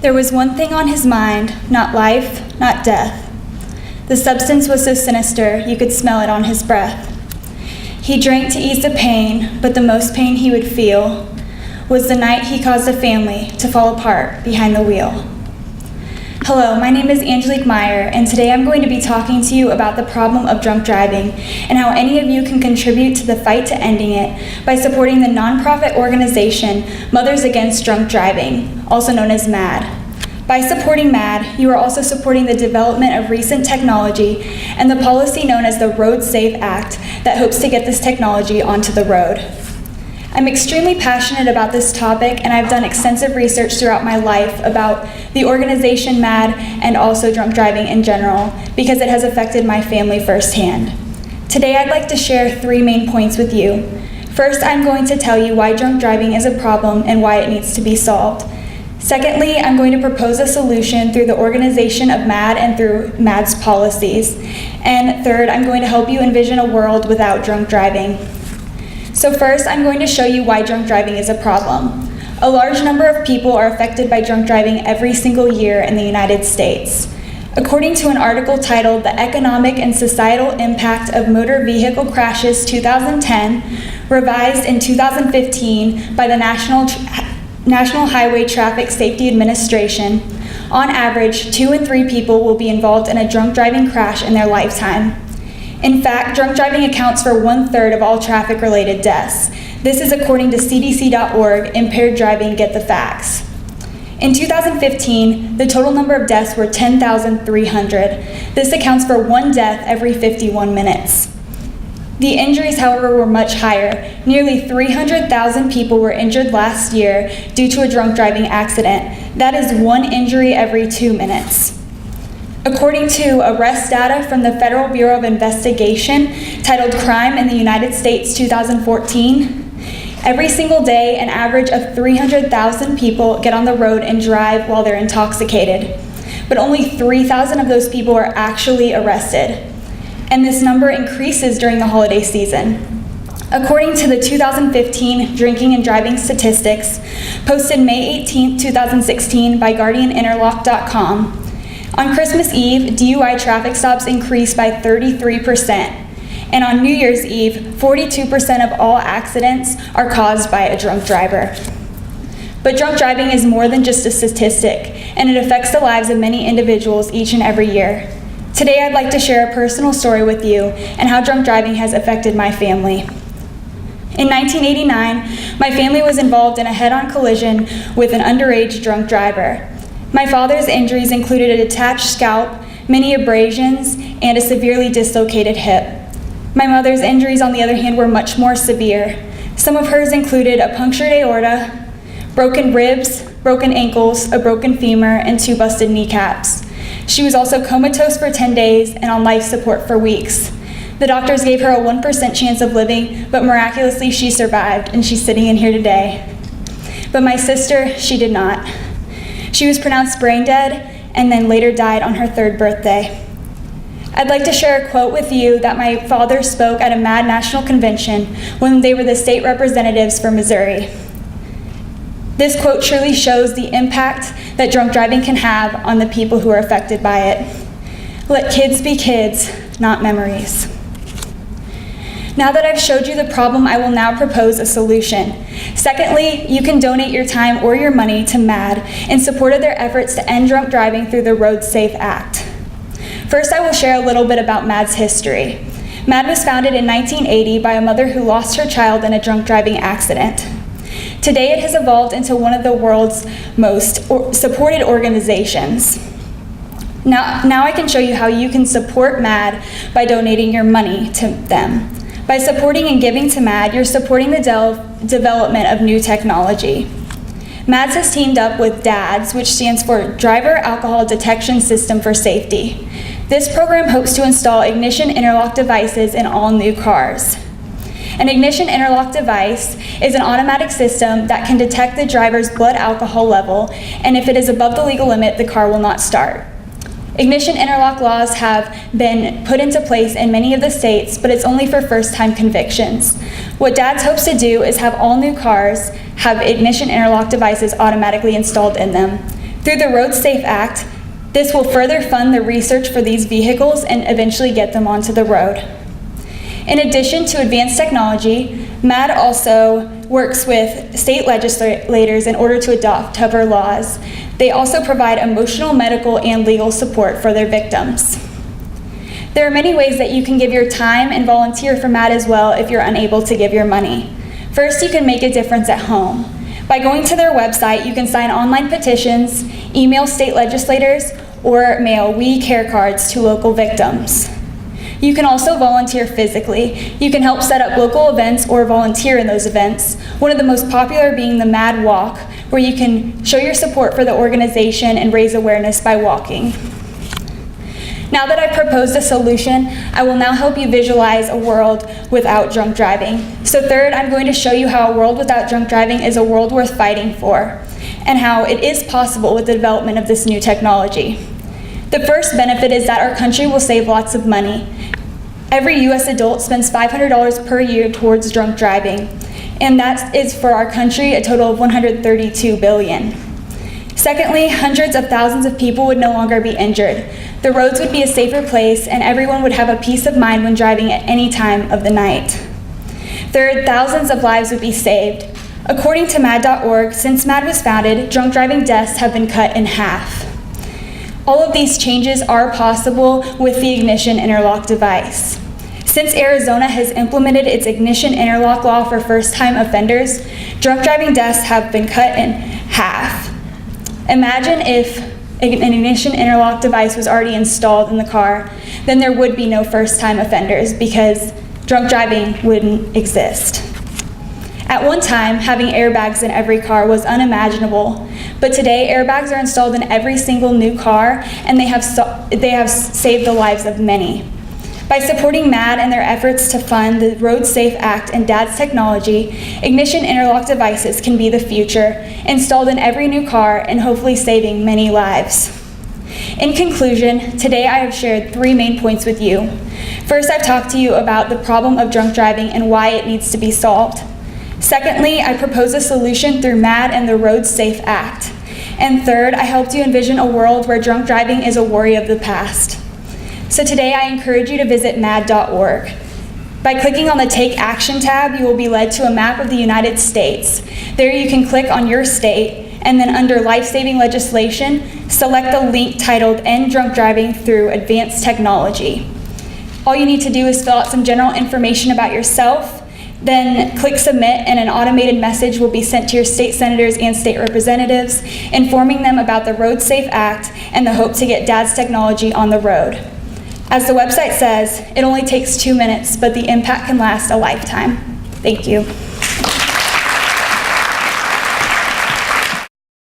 There was one thing on his mind, not life, not death. The substance was so sinister, you could smell it on his breath. He drank to ease the pain, but the most pain he would feel was the night he caused a family to fall apart behind the wheel. Hello, my name is Angelique Meyer, and today I'm going to be talking to you about the problem of drunk driving and how any of you can contribute to the fight to ending it by supporting the nonprofit organization Mothers Against Drunk Driving, also known as MADD. By supporting MADD, you are also supporting the development of recent technology and the policy known as the Road Safe Act that hopes to get this technology onto the road. I'm extremely passionate about this topic, and I've done extensive research throughout my life about the organization MADD and also drunk driving in general because it has affected my family firsthand. Today I'd like to share 3 main points with you. First, I'm going to tell you why drunk driving is a problem and why it needs to be solved. Secondly, I'm going to propose a solution through the organization of MADD and through MADD's policies. And third, I'm going to help you envision a world without drunk driving. So first, I'm going to show you why drunk driving is a problem. A large number of people are affected by drunk driving every single year in the United States. According to an article titled The Economic and Societal Impact of Motor Vehicle Crashes 2010, revised in 2015 by the National Highway Traffic Safety Administration, on average, 2 in 3 people will be involved in a drunk driving crash in their lifetime. In fact, drunk driving accounts for 1/3 of all traffic-related deaths. This is according to CDC.org, Impaired Driving, Get the Facts. In 2015, the total number of deaths were 10,300. This accounts for 1 death every 51 minutes. The injuries, however, were much higher. Nearly 300,000 people were injured last year due to a drunk driving accident. That is 1 injury every 2 minutes. According to arrest data from the Federal Bureau of Investigation, titled Crime in the United States 2014, every single day, an average of 300,000 people get on the road and drive while they're intoxicated. But only 3,000 of those people are actually arrested. And this number increases during the holiday season. According to the 2015 Drinking and Driving Statistics, posted May 18, 2016 by GuardianInterlock.com, on Christmas Eve, DUI traffic stops increased by 33%, and on New Year's Eve, 42% of all accidents are caused by a drunk driver. But drunk driving is more than just a statistic, and it affects the lives of many individuals each and every year. Today, I'd like to share a personal story with you and how drunk driving has affected my family. In 1989, my family was involved in a head-on collision with an underage drunk driver. My father's injuries included a detached scalp, many abrasions, and a severely dislocated hip. My mother's injuries, on the other hand, were much more severe. Some of hers included a punctured aorta, broken ribs, broken ankles, a broken femur, and 2 busted kneecaps. She was also comatose for 10 days and on life support for weeks. The doctors gave her a 1% chance of living, but miraculously she survived, and she's sitting in here today. But my sister, she did not. She was pronounced brain dead and then later died on her 3rd birthday. I'd like to share a quote with you that my father spoke at a MADD National Convention when they were the state representatives for Missouri. This quote truly shows the impact that drunk driving can have on the people who are affected by it. Let kids be kids, not memories. Now that I've showed you the problem, I will now propose a solution. Secondly, you can donate your time or your money to MADD in support of their efforts to end drunk driving through the Road Safe Act. First, I will share a little bit about MADD's history. MADD was founded in 1980 by a mother who lost her child in a drunk driving accident. Today, it has evolved into one of the world's most supported organizations. Now I can show you how you can support MADD by donating your money to them. By supporting and giving to MADD, you're supporting the development of new technology. MADD has teamed up with DADS, which stands for Driver Alcohol Detection System for Safety. This program hopes to install ignition interlock devices in all new cars. An ignition interlock device is an automatic system that can detect the driver's blood alcohol level, and if it is above the legal limit, the car will not start. Ignition interlock laws have been put into place in many of the states, but it's only for first-time convictions. What DADS hopes to do is have all new cars have ignition interlock devices automatically installed in them. Through the Road Safe Act, this will further fund the research for these vehicles and eventually get them onto the road. In addition to advanced technology, MAD also works with state legislators in order to adopt tougher laws. They also provide emotional, medical, and legal support for their victims. There are many ways that you can give your time and volunteer for MAD as well if you're unable to give your money. First, you can make a difference at home. By going to their website, you can sign online petitions, email state legislators, or mail We Care cards to local victims. You can also volunteer physically. You can help set up local events or volunteer in those events, one of the most popular being the MAD Walk, where you can show your support for the organization and raise awareness by walking. Now that I've proposed a solution, I will now help you visualize a world without drunk driving. So third, I'm going to show you how a world without drunk driving is a world worth fighting for, and how it is possible with the development of this new technology. The first benefit is that our country will save lots of money. Every US adult spends $500 per year towards drunk driving, and that is for our country a total of $132 billion. Secondly, hundreds of thousands of people would no longer be injured. The roads would be a safer place, and everyone would have a peace of mind when driving at any time of the night. Third, thousands of lives would be saved. According to MAD.org, since MAD was founded, drunk driving deaths have been cut in half. All of these changes are possible with the ignition interlock device. Since Arizona has implemented its ignition interlock law for first-time offenders, drunk driving deaths have been cut in half. Imagine if an ignition interlock device was already installed in the car, then there would be no first-time offenders because drunk driving wouldn't exist. At one time, having airbags in every car was unimaginable, but today airbags are installed in every single new car, and they have saved the lives of many. By supporting MAD and their efforts to fund the Road Safe Act and DADS technology, ignition interlock devices can be the future, installed in every new car and hopefully saving many lives. In conclusion, today I have shared 3 main points with you. First, I've talked to you about the problem of drunk driving and why it needs to be solved. Secondly, I propose a solution through MAD and the Road Safe Act. And third, I helped you envision a world where drunk driving is a worry of the past. So today I encourage you to visit mad.org. By clicking on the Take Action tab, you will be led to a map of the United States. There you can click on your state, and then under Life-Saving Legislation, select the link titled End Drunk Driving Through Advanced Technology. All you need to do is fill out some general information about yourself, then click Submit, and an automated message will be sent to your state senators and state representatives, informing them about the Road Safe Act and the hope to get DADS technology on the road. As the website says, it only takes 2 minutes, but the impact can last a lifetime. Thank you.